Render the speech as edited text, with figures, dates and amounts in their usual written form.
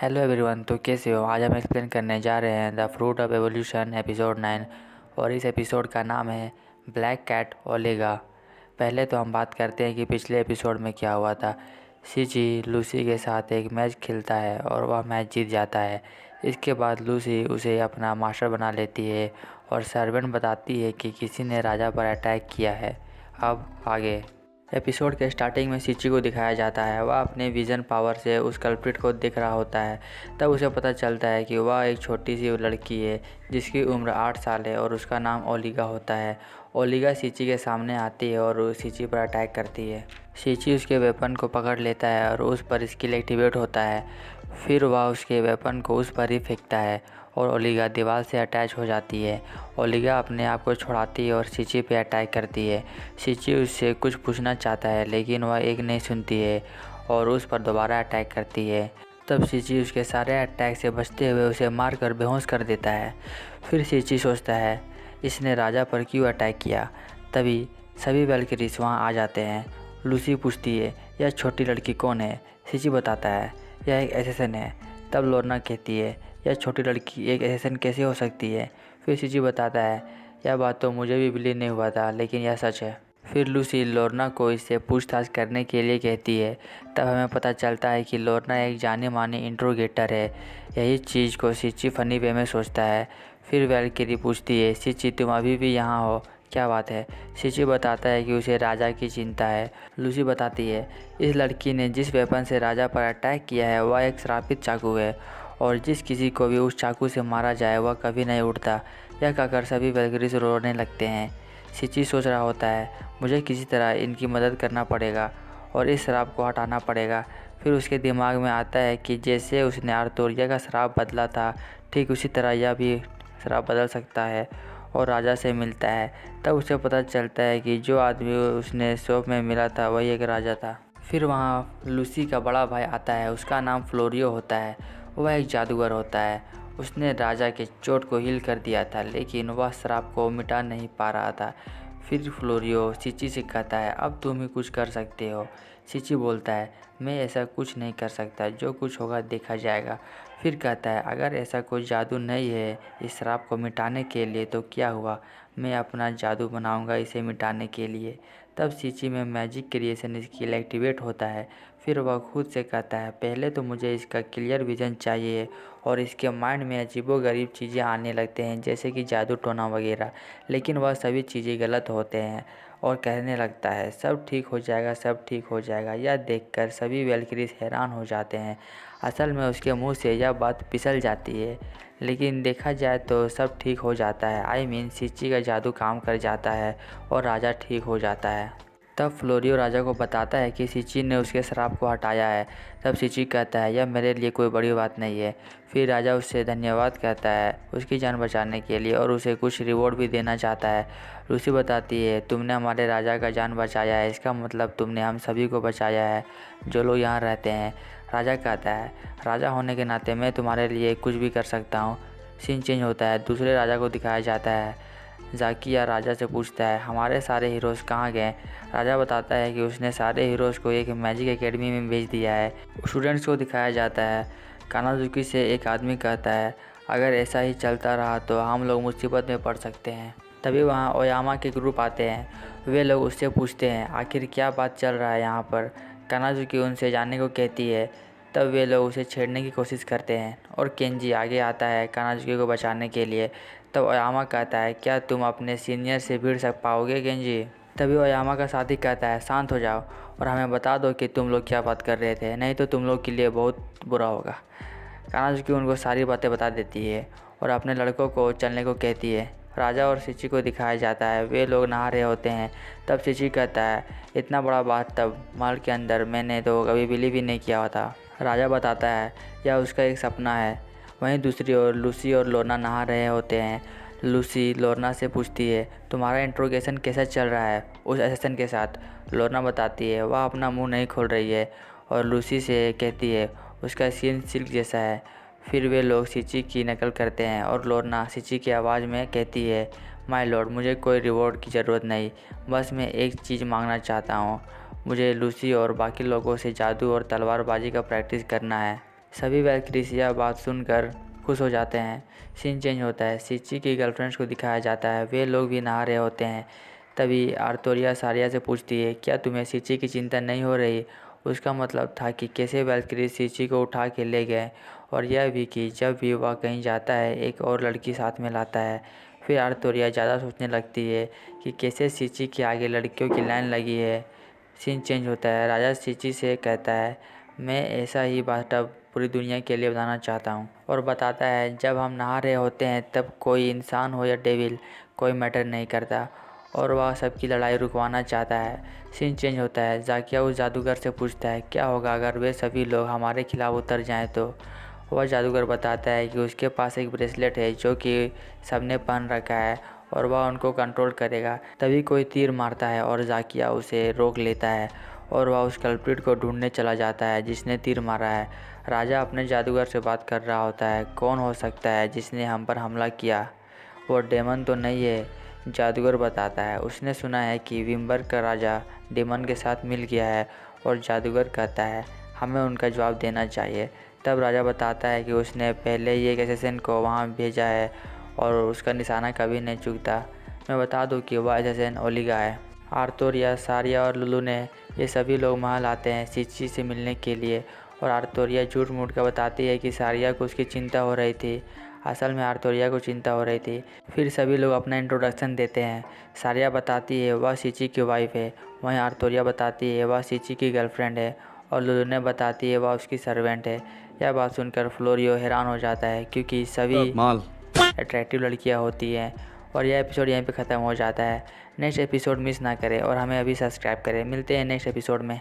Hello everyone, तो कैसे हो। आज हम एक्सप्लेन करने जा रहे हैं the fruit of evolution episode 9 और इस एपिसोड का नाम है ब्लैक कैट ओलिगा। पहले तो हम बात करते हैं कि पिछले एपिसोड में क्या हुआ था। सीची लूसी के साथ एक मैच खेलता है और वह मैच जीत जाता है। इसके बाद लूसी उसे अपना मास्टर बना लेती है और सर्वेंट बताती है कि किसी ने राजा पर अटैक किया है। अब आगे एपिसोड के स्टार्टिंग में सीची को दिखाया जाता है। वह अपने विज़न पावर से उस कल्प्रिट को देख रहा होता है। तब उसे पता चलता है कि वह एक छोटी सी लड़की है जिसकी उम्र 8 साल है और उसका नाम ओलिगा होता है। ओलिगा सीची के सामने आती है और सीची पर अटैक करती है। सीची उसके वेपन को पकड़ लेता है और उस पर स्किल एक्टिवेट होता है। फिर वह उसके वेपन को उस पर ही फेंकता है और ओलिगा दीवार से अटैच हो जाती है। ओलिगा अपने आप को छुड़ाती है और सीची पे अटैक करती है। सीची उससे कुछ पूछना चाहता है लेकिन वह एक नहीं सुनती है और उस पर दोबारा अटैक करती है। तब सीची उसके सारे अटैक से बचते हुए उसे मारकर बेहोश कर देता है। फिर सीची सोचता है इसने राजा पर क्यों अटैक किया। तभी सभी वैल्किरीज वहाँ आ जाते हैं। लूसी पूछती है यह छोटी लड़की कौन है। सीची बताता है यह एक एसेसन है। तब लोर्ना कहती है यह छोटी लड़की एक एसेसन कैसे हो सकती है। फिर सीची बताता है यह बात तो मुझे भी बिलीव नहीं हुआ था लेकिन यह सच है। फिर लूसी लोर्ना को इससे पूछताछ करने के लिए कहती है। तब हमें पता चलता है कि लोर्ना एक जाने माने इंट्रोगेटर है। यही चीज़ को सीची फनी वे में सोचता है। फिर वैल्किरी पूछती है सीची तुम अभी भी यहाँ हो, क्या बात है। सीची बताता है कि उसे राजा की चिंता है। लूसी बताती है इस लड़की ने जिस वेपन से राजा पर अटैक किया है वह एक श्रापित चाकू है और जिस किसी को भी उस चाकू से मारा जाए वह कभी नहीं उठता। यह कहकर सभी वैल्किरीज रोने लगते हैं। सीची सोच रहा होता है मुझे किसी तरह इनकी मदद करना पड़ेगा और इस श्राप को हटाना पड़ेगा। फिर उसके दिमाग में आता है कि जैसे उसने आर्थोरिया का श्राप बदला था ठीक उसी तरह यह भी श्राप बदल सकता है और राजा से मिलता है। तब उसे पता चलता है कि जो आदमी उसने शॉप में मिला था वही एक राजा था। फिर वहाँ लूसी का बड़ा भाई आता है। उसका नाम फ्लोरियो होता है। वह एक जादूगर होता है। उसने राजा के चोट को हील कर दिया था लेकिन वह श्राप को मिटा नहीं पा रहा था। फिर फ्लोरियो सीची से कहता है अब तुम ही कुछ कर सकते हो। सीची बोलता है मैं ऐसा कुछ नहीं कर सकता, जो कुछ होगा देखा जाएगा। फिर कहता है अगर ऐसा कोई जादू नहीं है इस श्राप को मिटाने के लिए तो क्या हुआ, मैं अपना जादू बनाऊंगा इसे मिटाने के लिए। तब सीची में मैजिक क्रिएशन स्किल एक्टिवेट होता है। फिर वह खुद से कहता है पहले तो मुझे इसका क्लियर विजन चाहिए और इसके माइंड में अजीबोगरीब चीज़ें आने लगते हैं जैसे कि जादू टोना वगैरह, लेकिन वह सभी चीज़ें गलत होते हैं और कहने लगता है सब ठीक हो जाएगा, सब ठीक हो जाएगा। यह देखकर सभी वैल्किरीज हैरान हो जाते हैं। असल में उसके मुंह से यह बात फिसल जाती है लेकिन देखा जाए तो सब ठीक हो जाता है। आई मीन सीची का जादू काम कर जाता है और राजा ठीक हो जाता है। तब फ्लोरियो राजा को बताता है कि सीची ने उसके श्राप को हटाया है। तब सीची कहता है यह मेरे लिए कोई बड़ी बात नहीं है। फिर राजा उससे धन्यवाद कहता है उसकी जान बचाने के लिए और उसे कुछ रिवॉर्ड भी देना चाहता है। लूसी बताती है तुमने हमारे राजा का जान बचाया है, इसका मतलब तुमने हम सभी को बचाया है जो लोग यहाँ रहते हैं। राजा कहता है राजा होने के नाते मैं तुम्हारे लिए कुछ भी कर सकता हूँ। सीन चेंज होता है। दूसरे राजा को दिखाया जाता है। जाकिया राजा से पूछता है हमारे सारे हीरोज़ कहाँ गए। राजा बताता है कि उसने सारे हीरोज़ को एक मैजिक एकेडमी में भेज दिया है। स्टूडेंट्स को दिखाया जाता है। कानाजुकी से एक आदमी कहता है अगर ऐसा ही चलता रहा तो हम लोग मुसीबत में पड़ सकते हैं। तभी वहाँ ओयामा के ग्रुप आते हैं। वे लोग उससे पूछते हैं आखिर क्या बात चल रहा है यहाँ पर। कानाजुकी उनसे जाने को कहती है। तब वे लोग उसे छेड़ने की कोशिश करते हैं और केंजी आगे आता है कानाजुकी को बचाने के लिए। तब ओयामा कहता है क्या तुम अपने सीनियर से भिड़ पाओगे केंजी। तभी ओयामा का साथी कहता है शांत हो जाओ और हमें बता दो कि तुम लोग क्या बात कर रहे थे, नहीं तो तुम लोग के लिए बहुत बुरा होगा। कानाजुकी उनको सारी बातें बता देती है और अपने लड़कों को चलने को कहती है। राजा और सीची को दिखाया जाता है। वे लोग नहा रहे होते हैं। तब सीची कहता है इतना बड़ा बात तब महल के अंदर मैंने तो कभी बिलीव ही नहीं किया हुआ था। राजा बताता है यह उसका एक सपना है। वहीं दूसरी ओर लूसी और लोर्ना नहा रहे होते हैं। लूसी लोर्ना से पूछती है तुम्हारा इंट्रोगेशन कैसा चल रहा है उस असिस्टेंट के साथ। लोर्ना बताती है वह अपना मुंह नहीं खोल रही है और लूसी से कहती है उसका स्किन सिल्क जैसा है। फिर वे लोग सीची की नकल करते हैं और लोर्ना सीची की आवाज़ में कहती है माय लॉर्ड मुझे कोई रिवॉर्ड की ज़रूरत नहीं, बस मैं एक चीज़ मांगना चाहता हूँ। मुझे लूसी और बाकी लोगों से जादू और तलवारबाजी का प्रैक्टिस करना है। सभी वैल्किरीज यह बात सुनकर खुश हो जाते हैं। सीन चेंज होता है, सिची की गर्लफ्रेंड्स को दिखाया जाता है, वे लोग भी नहा रहे होते हैं। तभी आर्तोरिया सारिया से पूछती है, क्या तुम्हें सिची की चिंता नहीं हो रही? उसका मतलब था कि कैसे वैल्किरीज सिची को उठा के ले गए, और यह भी कि जब भी वह कहीं जाता है एक और लड़की साथ में लाता है। फिर आर्तोरिया ज़्यादा सोचने लगती है कि कैसे सिची के आगे लड़कियों की लाइन लगी है। सीन चेंज होता है, राजा सिची से कहता है, मैं ऐसा ही बाथटब पूरी दुनिया के लिए बनाना चाहता हूँ, और बताता है जब हम नहा रहे होते हैं तब कोई इंसान हो या डेविल कोई मैटर नहीं करता, और वह सबकी लड़ाई रुकवाना चाहता है। सीन चेंज होता है, जाकिया उस जादूगर से पूछता है क्या होगा अगर वे सभी लोग हमारे खिलाफ उतर जाएं तो। वह जादूगर बताता है कि उसके पास एक ब्रेसलेट है जो कि सबने पहन रखा है और वह उनको कंट्रोल करेगा। तभी कोई तीर मारता है और जाकिया उसे रोक लेता है और वह उस कल्प्रिट को ढूंढने चला जाता है जिसने तीर मारा है। राजा अपने जादूगर से बात कर रहा होता है, कौन हो सकता है जिसने हम पर हमला किया? वो डेमन तो नहीं है, जादूगर बताता है। उसने सुना है कि विम्बर्ग का राजा डेमन के साथ मिल गया है, और जादूगर कहता है हमें उनका जवाब देना चाहिए। तब राजा बताता है कि उसने पहले ही एक असैसिन को वहाँ भेजा है और उसका निशाना कभी नहीं चूकता। मैं बता दूं कि वह असैसिन ओलिगा है। आर्तोरिया, सारिया और लुलू ने ये सभी लोग महल आते हैं सिची से मिलने के लिए, और आर्तोरिया झूठ मूठ कर बताती है कि सारिया को उसकी चिंता हो रही थी। असल में आर्तोरिया को चिंता हो रही थी। फिर सभी लोग अपना इंट्रोडक्शन देते हैं। सारिया बताती है वह सिची की वाइफ है, वहीं आर्तोरिया बताती है वह सिची की गर्लफ्रेंड है, और लुलू ने बताती है वह उसकी सर्वेंट है। यह बात सुनकर फ्लोरियो हैरान हो जाता है क्योंकि सभी अट्रैक्टिव लड़कियां होती हैं। और यह एपिसोड यहीं पे ख़त्म हो जाता है। नेक्स्ट एपिसोड मिस ना करें और हमें अभी सब्सक्राइब करें। मिलते हैं नेक्स्ट एपिसोड में।